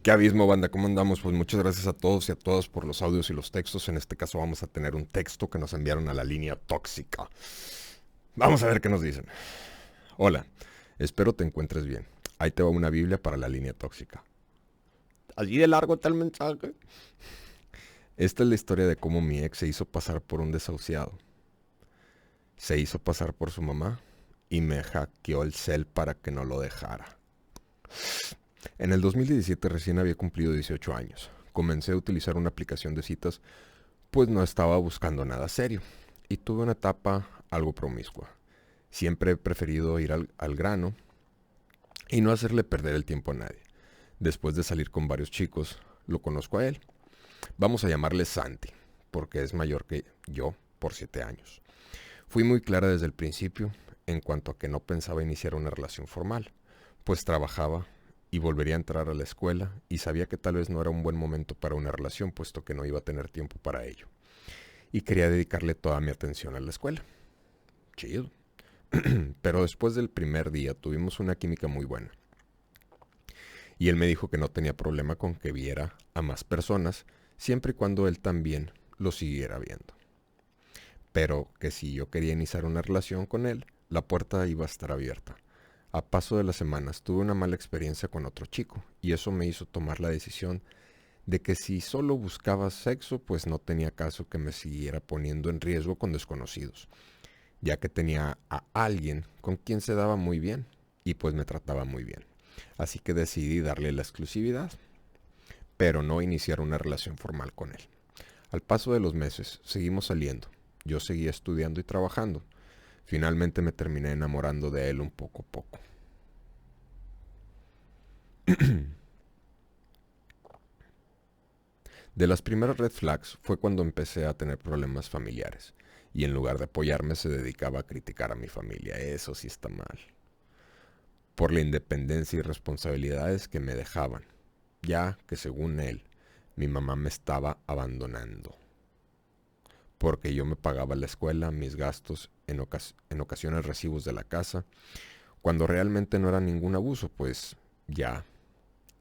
¿Qué abismo, banda? ¿Cómo andamos? Pues muchas gracias a todos y a todas por los audios y los textos. En este caso vamos a tener un texto que nos enviaron a la línea tóxica. Vamos a ver qué nos dicen. Hola, espero te encuentres bien. Ahí te va una Biblia para la línea tóxica. Allí de largo está el mensaje. Esta es la historia de cómo mi ex se hizo pasar por un desahuciado. Se hizo pasar por su mamá y me hackeó el cel para que no lo dejara. En el 2017 recién había cumplido 18 años. Comencé a utilizar una aplicación de citas, pues no estaba buscando nada serio. Y tuve una etapa algo promiscua. Siempre he preferido ir al grano y no hacerle perder el tiempo a nadie. Después de salir con varios chicos, lo conozco a él. Vamos a llamarle Santi, porque es mayor que yo por 7 años. Fui muy clara desde el principio en cuanto a que no pensaba iniciar una relación formal, pues trabajaba y volvería a entrar a la escuela y sabía que tal vez no era un buen momento para una relación, puesto que no iba a tener tiempo para ello. Y quería dedicarle toda mi atención a la escuela. Chido. Pero después del primer día tuvimos una química muy buena. Y él me dijo que no tenía problema con que viera a más personas, siempre y cuando él también lo siguiera viendo. Pero que si yo quería iniciar una relación con él, la puerta iba a estar abierta. A paso de las semanas tuve una mala experiencia con otro chico, y eso me hizo tomar la decisión de que si solo buscaba sexo, pues no tenía caso que me siguiera poniendo en riesgo con desconocidos, ya que tenía a alguien con quien se daba muy bien, y pues me trataba muy bien. Así que decidí darle la exclusividad, pero no iniciar una relación formal con él. Al paso de los meses, seguimos saliendo. Yo seguía estudiando y trabajando. Finalmente me terminé enamorando de él un poco a poco. De las primeras red flags fue cuando empecé a tener problemas familiares. Y en lugar de apoyarme se dedicaba a criticar a mi familia. Eso sí está mal. Por la independencia y responsabilidades que me dejaban, ya que según él, mi mamá me estaba abandonando. Porque yo me pagaba la escuela, mis gastos, en ocasiones recibos de la casa, cuando realmente no era ningún abuso, pues ya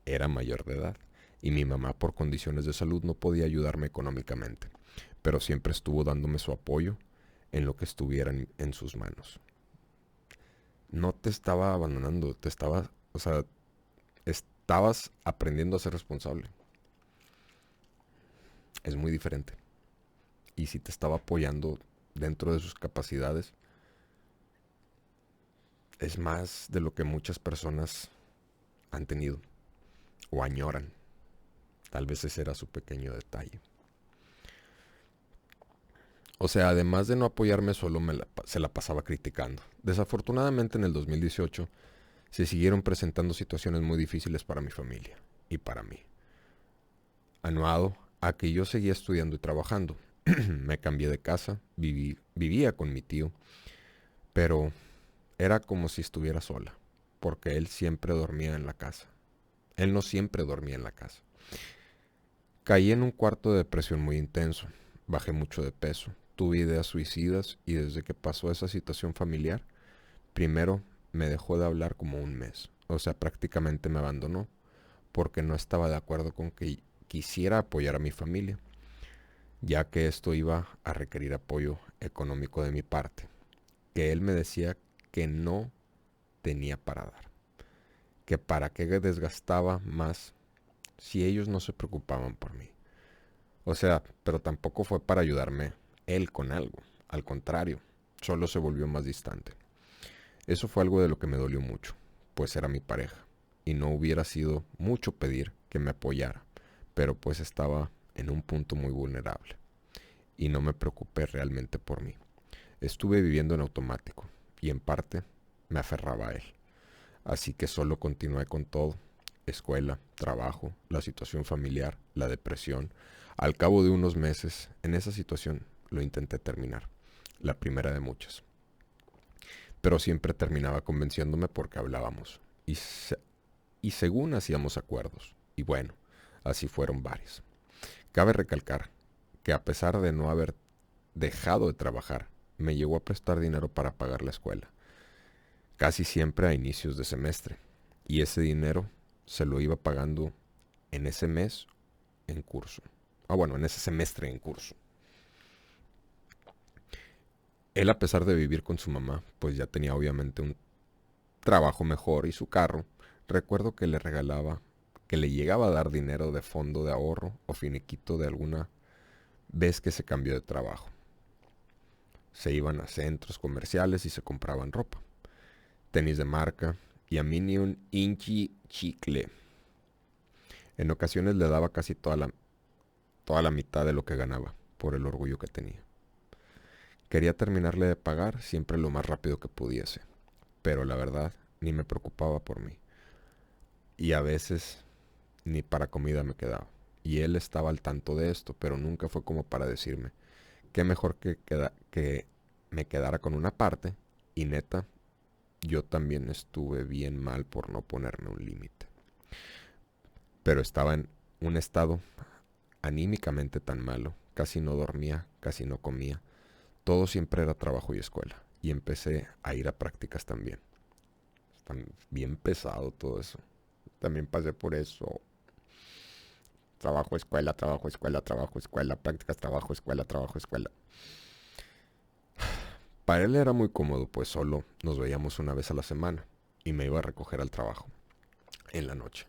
era mayor de edad. Y mi mamá por condiciones de salud no podía ayudarme económicamente, pero siempre estuvo dándome su apoyo en lo que estuviera en sus manos. No te estaba abandonando, te estaba, o sea, estabas aprendiendo a ser responsable. Es muy diferente. Y si te estaba apoyando dentro de sus capacidades, es más de lo que muchas personas han tenido o añoran. Tal vez ese era su pequeño detalle. O sea, además de no apoyarme, solo se la pasaba criticando. Desafortunadamente en el 2018 se siguieron presentando situaciones muy difíciles para mi familia y para mí. Anuado a que yo seguía estudiando y trabajando. Me cambié de casa, vivía con mi tío, pero era como si estuviera sola, porque él siempre dormía en la casa. Él no siempre dormía en la casa. Caí en un cuarto de depresión muy intenso, bajé mucho de peso, tuve ideas suicidas y desde que pasó esa situación familiar, primero me dejó de hablar como un mes. O sea, prácticamente me abandonó porque no estaba de acuerdo con que quisiera apoyar a mi familia, ya que esto iba a requerir apoyo económico de mi parte, que él me decía que no tenía para dar, que para qué desgastaba más si ellos no se preocupaban por mí. O sea, pero tampoco fue para ayudarme él con algo, al contrario, solo se volvió más distante. Eso fue algo de lo que me dolió mucho, pues era mi pareja, y no hubiera sido mucho pedir que me apoyara, pero pues estaba en un punto muy vulnerable, y no me preocupé realmente por mí. Estuve viviendo en automático, y en parte me aferraba a él. Así que solo continué con todo: escuela, trabajo, la situación familiar, la depresión. Al cabo de unos meses, en esa situación lo intenté terminar, la primera de muchas. Pero siempre terminaba convenciéndome porque hablábamos y según hacíamos acuerdos. Y bueno, así fueron varios. Cabe recalcar que a pesar de no haber dejado de trabajar, me llegó a prestar dinero para pagar la escuela, casi siempre a inicios de semestre, y ese dinero se lo iba pagando en ese mes en curso. En ese semestre en curso. Él, a pesar de vivir con su mamá, pues ya tenía obviamente un trabajo mejor y su carro. Recuerdo que le regalaba, que le llegaba a dar dinero de fondo de ahorro o finiquito de alguna vez que se cambió de trabajo. Se iban a centros comerciales y se compraban ropa, tenis de marca, y a mí ni un inchi chicle. En ocasiones le daba casi toda la mitad de lo que ganaba, por el orgullo que tenía. Quería terminarle de pagar siempre lo más rápido que pudiese, pero la verdad ni me preocupaba por mí. Y a veces ni para comida me quedaba. Y él estaba al tanto de esto, pero nunca fue como para decirme, qué mejor que me quedara con una parte. Y neta, yo también estuve bien mal por no ponerme un límite. Pero estaba en un estado anímicamente tan malo, casi no dormía, casi no comía. Todo siempre era trabajo y escuela. Y empecé a ir a prácticas también. Está bien pesado todo eso. También pasé por eso. Trabajo, escuela, trabajo, escuela, trabajo, escuela, prácticas, trabajo, escuela, trabajo, escuela. Para él era muy cómodo, pues solo nos veíamos una vez a la semana y me iba a recoger al trabajo en la noche.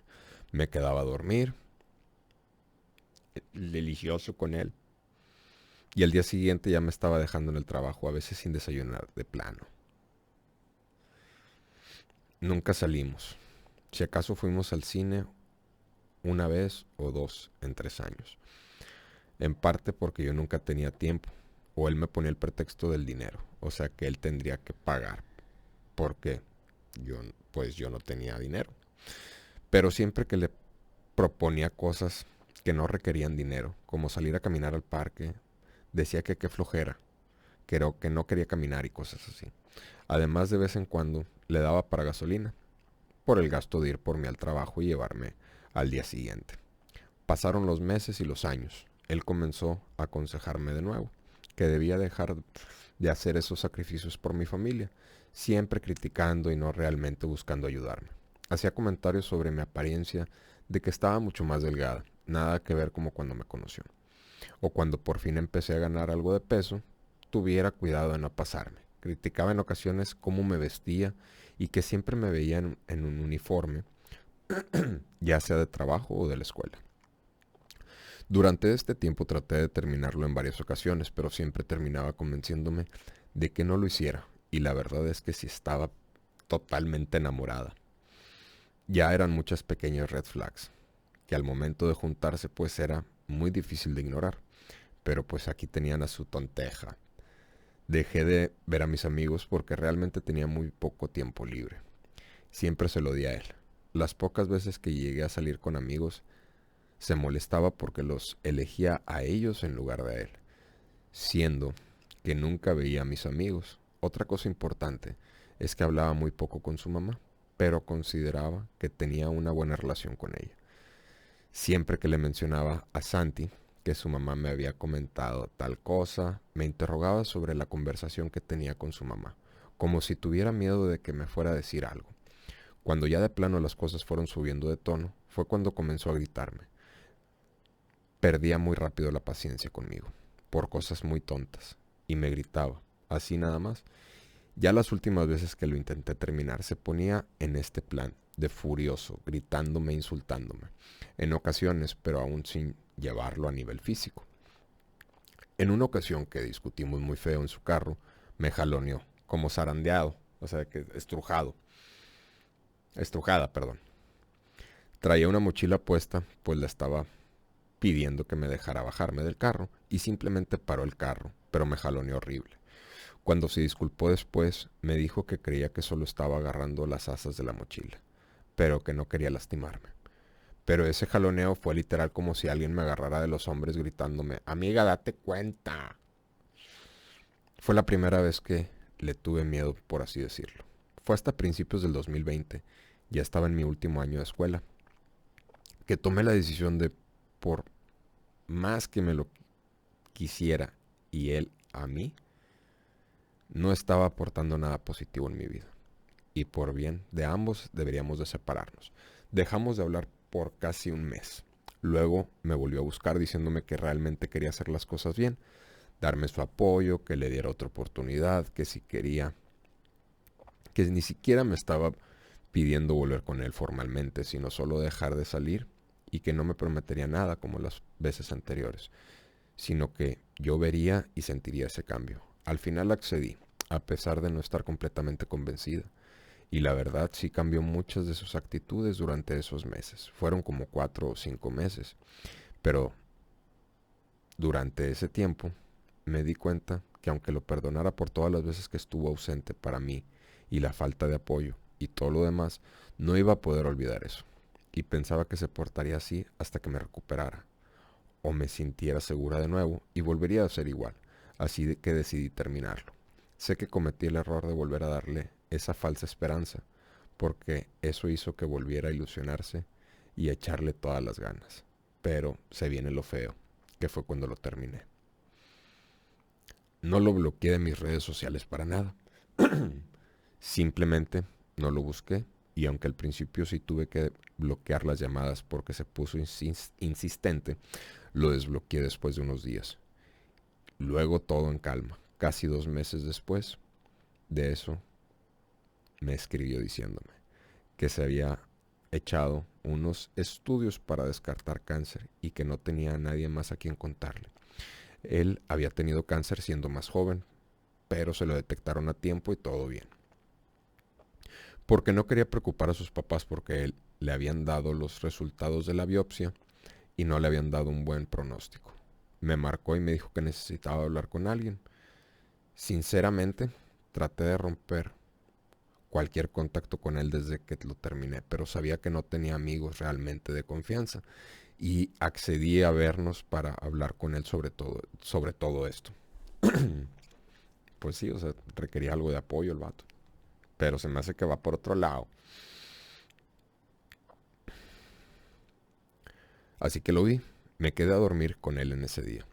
Me quedaba a dormir, delicioso con él. Y al día siguiente ya me estaba dejando en el trabajo, a veces sin desayunar de plano. Nunca salimos. Si acaso fuimos al cine una vez o dos en 3 años. En parte porque yo nunca tenía tiempo, o él me ponía el pretexto del dinero, o sea que él tendría que pagar, porque yo no tenía dinero. Pero siempre que le proponía cosas que no requerían dinero, como salir a caminar al parque, decía que qué flojera, que no quería caminar y cosas así. Además, de vez en cuando le daba para gasolina, por el gasto de ir por mí al trabajo y llevarme al día siguiente. Pasaron los meses y los años. Él comenzó a aconsejarme de nuevo que debía dejar de hacer esos sacrificios por mi familia, siempre criticando y no realmente buscando ayudarme. Hacía comentarios sobre mi apariencia, de que estaba mucho más delgada, nada que ver como cuando me conoció. O cuando por fin empecé a ganar algo de peso, tuviera cuidado de no pasarme. Criticaba en ocasiones cómo me vestía y que siempre me veía en un uniforme, ya sea de trabajo o de la escuela. Durante este tiempo traté de terminarlo en varias ocasiones, pero siempre terminaba convenciéndome de que no lo hiciera. Y la verdad es que sí estaba totalmente enamorada. Ya eran muchas pequeñas red flags, que al momento de juntarse pues era muy difícil de ignorar. Pero pues aquí tenían a su tonteja. Dejé de ver a mis amigos porque realmente tenía muy poco tiempo libre. Siempre se lo di a él. Las pocas veces que llegué a salir con amigos, se molestaba porque los elegía a ellos en lugar de a él, siendo que nunca veía a mis amigos. Otra cosa importante es que hablaba muy poco con su mamá, pero consideraba que tenía una buena relación con ella. Siempre que le mencionaba a Santi que su mamá me había comentado tal cosa, me interrogaba sobre la conversación que tenía con su mamá, como si tuviera miedo de que me fuera a decir algo. Cuando ya de plano las cosas fueron subiendo de tono, fue cuando comenzó a gritarme. Perdía muy rápido la paciencia conmigo, por cosas muy tontas, y me gritaba, así nada más. Ya las últimas veces que lo intenté terminar se ponía en este plan, de furioso, gritándome e insultándome, en ocasiones, pero aún sin llevarlo a nivel físico. En una ocasión que discutimos muy feo en su carro, me jaloneó, como zarandeado, o sea que estrujada, perdón. Traía una mochila puesta, pues la estaba pidiendo que me dejara bajarme del carro y simplemente paró el carro, pero me jaloneó horrible. Cuando se disculpó después, me dijo que creía que solo estaba agarrando las asas de la mochila, pero que no quería lastimarme. Pero ese jaloneo fue literal como si alguien me agarrara de los hombros gritándome, amiga, date cuenta. Fue la primera vez que le tuve miedo, por así decirlo. Fue hasta principios del 2020, ya estaba en mi último año de escuela, que tomé la decisión de, por más que me lo quisiera y él a mí, no estaba aportando nada positivo en mi vida. Y por bien de ambos deberíamos de separarnos. Dejamos de hablar por casi un mes. Luego me volvió a buscar diciéndome que realmente quería hacer las cosas bien, darme su apoyo, que le diera otra oportunidad, que si quería, que ni siquiera me estaba pidiendo volver con él formalmente, sino solo dejar de salir y que no me prometería nada como las veces anteriores, sino que yo vería y sentiría ese cambio. Al final accedí, a pesar de no estar completamente convencida. Y la verdad sí cambió muchas de sus actitudes durante esos meses. Fueron como 4 o 5 meses. Pero durante ese tiempo me di cuenta que aunque lo perdonara por todas las veces que estuvo ausente para mí y la falta de apoyo y todo lo demás, no iba a poder olvidar eso. Y pensaba que se portaría así hasta que me recuperara o me sintiera segura de nuevo y volvería a ser igual. Así que decidí terminarlo. Sé que cometí el error de volver a darle esa falsa esperanza, porque eso hizo que volviera a ilusionarse y a echarle todas las ganas. Pero se viene lo feo, que fue cuando lo terminé. No lo bloqueé de mis redes sociales para nada. Simplemente no lo busqué y aunque al principio sí tuve que bloquear las llamadas porque se puso insistente, lo desbloqueé después de unos días. Luego todo en calma. Casi 2 meses después de eso, me escribió diciéndome que se había echado unos estudios para descartar cáncer y que no tenía a nadie más a quien contarle. Él había tenido cáncer siendo más joven, pero se lo detectaron a tiempo y todo bien. Porque no quería preocupar a sus papás porque él le habían dado los resultados de la biopsia y no le habían dado un buen pronóstico. Me marcó y me dijo que necesitaba hablar con alguien. Sinceramente, traté de romper cualquier contacto con él desde que lo terminé, pero sabía que no tenía amigos realmente de confianza y accedí a vernos para hablar con él sobre todo esto. Pues sí, o sea, requería algo de apoyo el vato, pero se me hace que va por otro lado. Así que lo vi, me quedé a dormir con él en ese día.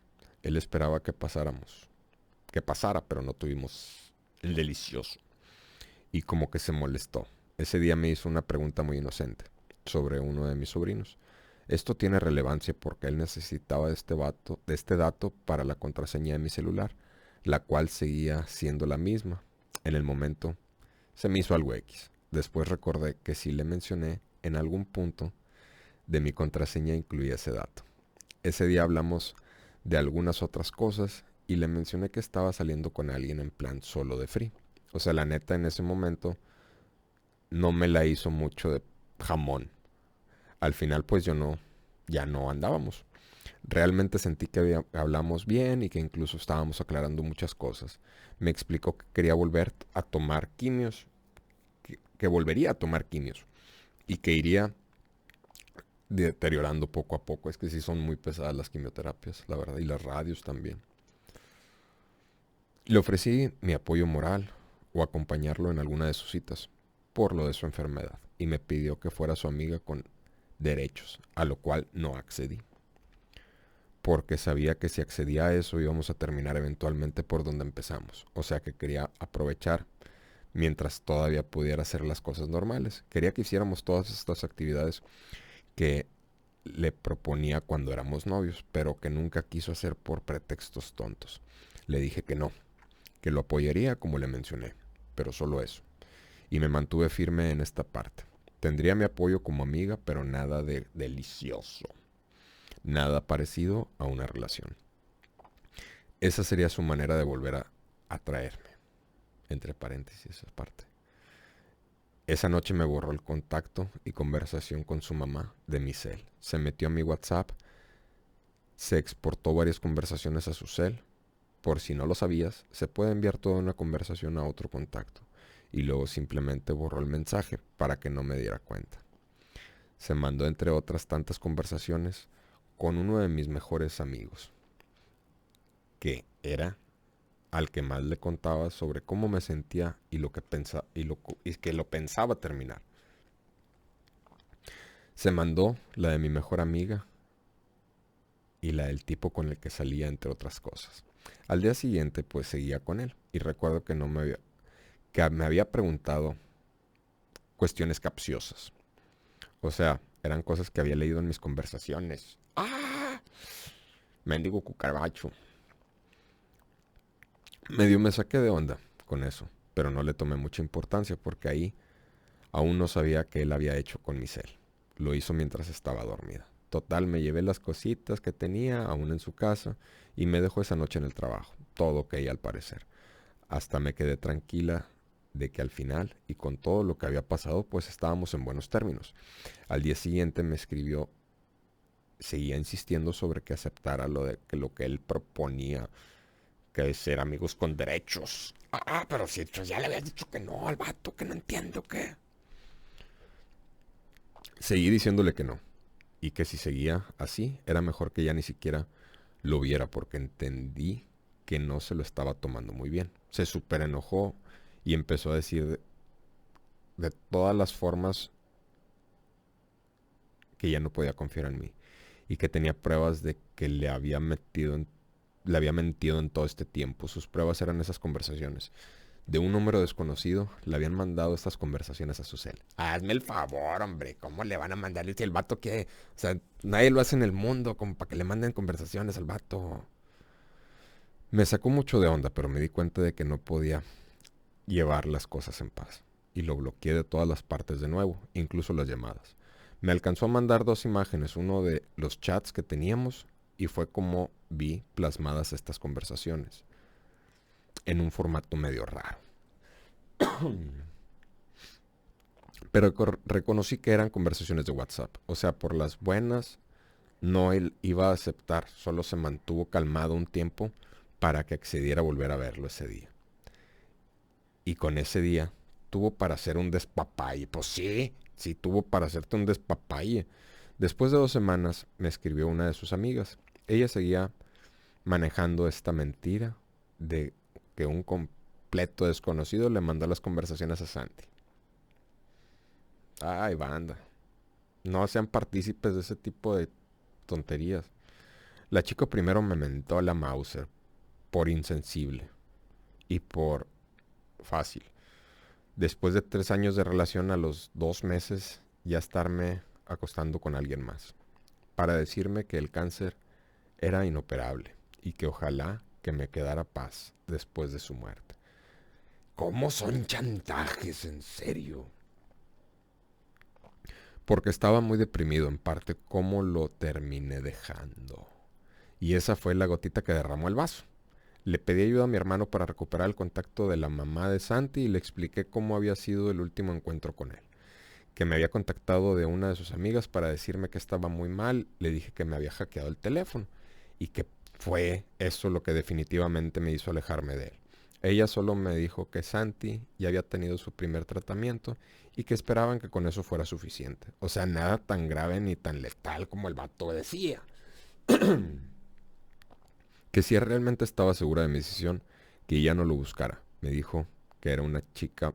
Él esperaba que pasara, pero no tuvimos el delicioso. Y como que se molestó. Ese día me hizo una pregunta muy inocente sobre uno de mis sobrinos. Esto tiene relevancia porque él necesitaba de este dato para la contraseña de mi celular, la cual seguía siendo la misma. En el momento se me hizo algo X. Después recordé que sí le mencioné en algún punto de mi contraseña incluía ese dato. Ese día hablamos de algunas otras cosas y le mencioné que estaba saliendo con alguien en plan solo de free. O sea, la neta en ese momento no me la hizo mucho de jamón. Al final pues ya no andábamos. Realmente sentí que hablamos bien y que incluso estábamos aclarando muchas cosas. Me explicó que quería volver a tomar quimios, que volvería a tomar quimios y que iría deteriorando poco a poco. Es que sí son muy pesadas las quimioterapias, la verdad, y las radios también. Le ofrecí mi apoyo moral o acompañarlo en alguna de sus citas por lo de su enfermedad y me pidió que fuera su amiga con derechos, a lo cual no accedí, porque sabía que si accedía a eso íbamos a terminar eventualmente por donde empezamos, o sea que quería aprovechar mientras todavía pudiera hacer las cosas normales. Quería que hiciéramos todas estas actividades que le proponía cuando éramos novios, pero que nunca quiso hacer por pretextos tontos. Le dije que no, que lo apoyaría como le mencioné, pero solo eso. Y me mantuve firme en esta parte. Tendría mi apoyo como amiga, pero nada de delicioso. Nada parecido a una relación. Esa sería su manera de volver a atraerme. Entre paréntesis, esa parte. Esa noche me borró el contacto y conversación con su mamá de mi cel. Se metió a mi WhatsApp, se exportó varias conversaciones a su cel. Por si no lo sabías, se puede enviar toda una conversación a otro contacto. Y luego simplemente borró el mensaje para que no me diera cuenta. Se mandó entre otras tantas conversaciones con uno de mis mejores amigos, que era al que más le contaba sobre cómo me sentía y lo que y que lo pensaba terminar. Se mandó la de mi mejor amiga y la del tipo con el que salía, entre otras cosas. Al día siguiente pues seguía con él y recuerdo que me había preguntado cuestiones capciosas. O sea, Eran cosas que había leído en mis conversaciones. ¡Ah! Mendigo cucaracho. Medio me saqué de onda con eso, pero no le tomé mucha importancia porque ahí aún no sabía qué él había hecho con mi cel. Lo hizo mientras estaba dormida. Total, me llevé las cositas que tenía aún en su casa y me dejó esa noche en el trabajo. Todo ok al parecer. Hasta me quedé tranquila de que al final y con todo lo que había pasado pues estábamos en buenos términos. Al día siguiente me escribió, seguía insistiendo sobre que aceptara lo que él proponía, que es ser amigos con derechos. Pero si ya le había dicho que no al vato, que no entiendo qué. Seguí diciéndole que no, y que si seguía así, era mejor que ya ni siquiera lo viera, porque entendí que no se lo estaba tomando muy bien. Se súper enojó y empezó a decir de todas las formas que ya no podía confiar en mí y que tenía pruebas de que le había mentido en todo este tiempo. Sus pruebas eran esas conversaciones. De un número desconocido le habían mandado estas conversaciones a su cel. Hazme el favor, hombre. ¿Cómo le van a mandar si el vato que... O sea, nadie lo hace en el mundo como para que le manden conversaciones al vato. Me sacó mucho de onda, pero me di cuenta de que no podía llevar las cosas en paz. Y lo bloqueé de todas las partes de nuevo, incluso las llamadas. Me alcanzó a mandar 2 imágenes, uno de los chats que teníamos y fue como vi plasmadas estas conversaciones, en un formato medio raro. Pero reconocí que eran conversaciones de WhatsApp. O sea, por las buenas no él iba a aceptar, solo se mantuvo calmado un tiempo para que accediera a volver a verlo ese día. Y con ese día tuvo para hacer un despapalle. Pues sí tuvo para hacerte un despapalle. Después de 2 semanas me escribió una de sus amigas. Ella seguía manejando esta mentira de que un completo desconocido le mandó las conversaciones a Santi. Ay, banda. No sean partícipes de ese tipo de tonterías. La chica primero me mentó a la Mauser por insensible y por fácil. Después de 3 años de relación, a los 2 meses ya estarme acostando con alguien más, para decirme que el cáncer era inoperable y que ojalá que me quedara paz después de su muerte. ¿Cómo son chantajes, en serio? Porque estaba muy deprimido, en parte cómo lo terminé dejando. Y esa fue la gotita que derramó el vaso. Le pedí ayuda a mi hermano para recuperar el contacto de la mamá de Santi y le expliqué cómo había sido el último encuentro con él. Que me había contactado de una de sus amigas para decirme que estaba muy mal. Le dije que me había hackeado el teléfono y que fue eso lo que definitivamente me hizo alejarme de él. Ella solo me dijo que Santi ya había tenido su primer tratamiento y que esperaban que con eso fuera suficiente. O sea, nada tan grave ni tan letal como el vato decía. Que si realmente estaba segura de mi decisión, que ya no lo buscara. Me dijo que era una chica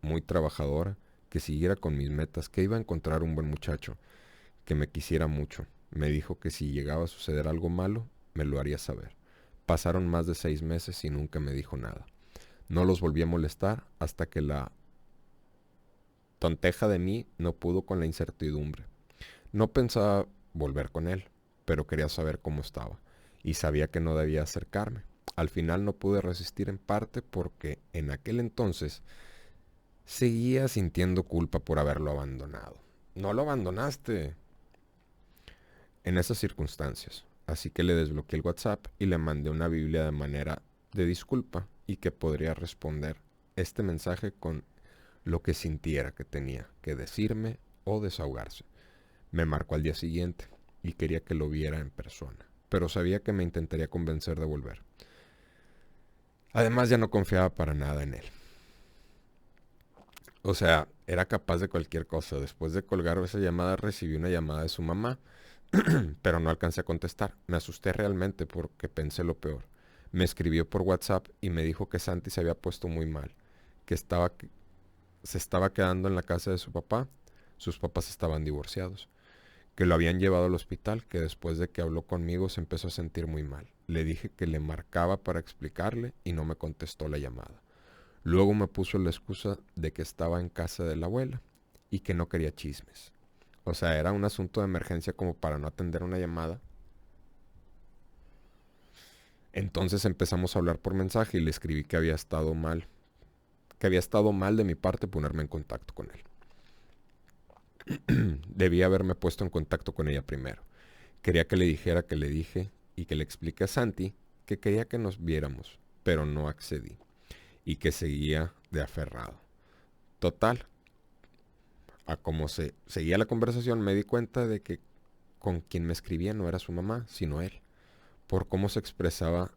muy trabajadora, que siguiera con mis metas, que iba a encontrar un buen muchacho, que me quisiera mucho. Me dijo que si llegaba a suceder algo malo, me lo haría saber. Pasaron más de 6 meses y nunca me dijo nada. No los volví a molestar hasta que la tonteja de mí no pudo con la incertidumbre. No pensaba volver con él, pero quería saber cómo estaba y sabía que no debía acercarme. Al final no pude resistir, en parte porque en aquel entonces seguía sintiendo culpa por haberlo abandonado. No lo abandonaste en esas circunstancias, así que le desbloqueé el WhatsApp y le mandé una Biblia de manera de disculpa y que podría responder este mensaje con lo que sintiera que tenía que decirme o desahogarse. Me marcó al día siguiente y quería que lo viera en persona, pero sabía que me intentaría convencer de volver. Además ya no confiaba para nada en él. O sea, era capaz de cualquier cosa. Después de colgar esa llamada recibí una llamada de su mamá, pero no alcancé a contestar. Me asusté realmente porque pensé lo peor. Me escribió por WhatsApp y me dijo que Santi se había puesto muy mal, que se estaba quedando en la casa de su papá. Sus papás estaban divorciados, que lo habían llevado al hospital, que después de que habló conmigo se empezó a sentir muy mal. Le dije que le marcaba para explicarle y no me contestó la llamada. Luego me puso la excusa de que estaba en casa de la abuela y que no quería chismes. O sea, era un asunto de emergencia como para no atender una llamada. Entonces empezamos a hablar por mensaje y le escribí que había estado mal. Que había estado mal de mi parte ponerme en contacto con él. Debía haberme puesto en contacto con ella primero. Quería que le dijera que le dije y que le expliqué a Santi que quería que nos viéramos, pero no accedí y que seguía de aferrado. Total, a como se seguía la conversación me di cuenta de que con quien me escribía no era su mamá, sino él, por cómo se expresaba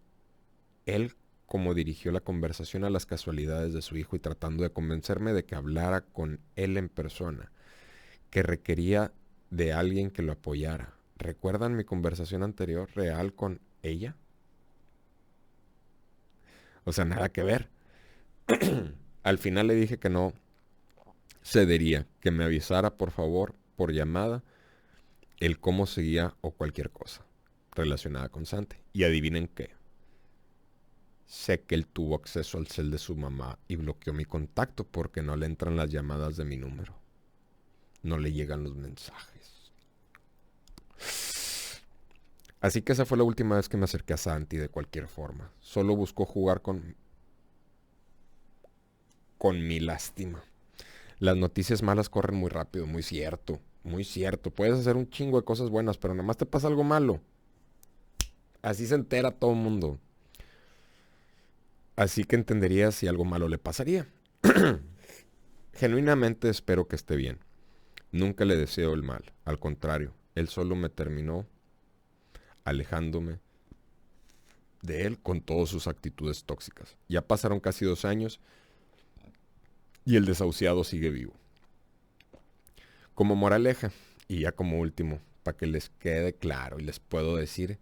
él, cómo dirigió la conversación a las casualidades de su hijo y tratando de convencerme de que hablara con él en persona, que requería de alguien que lo apoyara. ¿Recuerdan mi conversación anterior real con ella? O sea, nada que ver. Al final le dije que no cedería, que me avisara por favor por llamada el cómo seguía o cualquier cosa relacionada con Santi. Y adivinen qué. Sé que él tuvo acceso al cel de su mamá y bloqueó mi contacto porque no le entran las llamadas de mi número. No le llegan los mensajes. Así que esa fue la última vez que me acerqué a Santi de cualquier forma. Solo buscó jugar con mi lástima. Las noticias malas corren muy rápido, muy cierto. Muy cierto. Puedes hacer un chingo de cosas buenas, pero nada más te pasa algo malo. Así se entera todo el mundo. Así que entendería si algo malo le pasaría. Genuinamente espero que esté bien. Nunca le deseo el mal. Al contrario, él solo me terminó alejándome de él con todas sus actitudes tóxicas. Ya pasaron casi 2 años y el desahuciado sigue vivo. Como moraleja, y ya como último, para que les quede claro y les puedo decir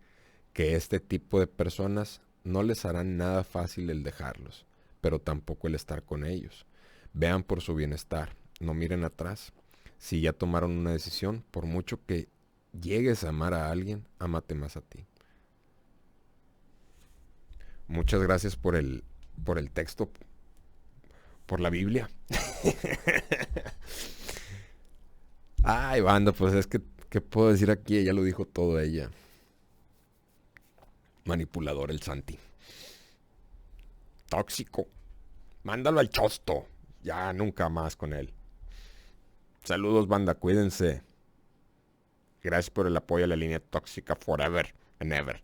que este tipo de personas no les hará nada fácil el dejarlos, pero tampoco el estar con ellos. Vean por su bienestar, no miren atrás. Si ya tomaron una decisión, por mucho que llegues a amar a alguien, ámate más a ti. Muchas gracias por el texto, por la Biblia. Ay, banda, pues es que, ¿qué puedo decir aquí? Ella lo dijo todo ella. Manipulador el Santi. Tóxico. Mándalo al chosto. Ya nunca más con él. Saludos, banda, cuídense. Gracias por el apoyo a la línea tóxica forever and ever.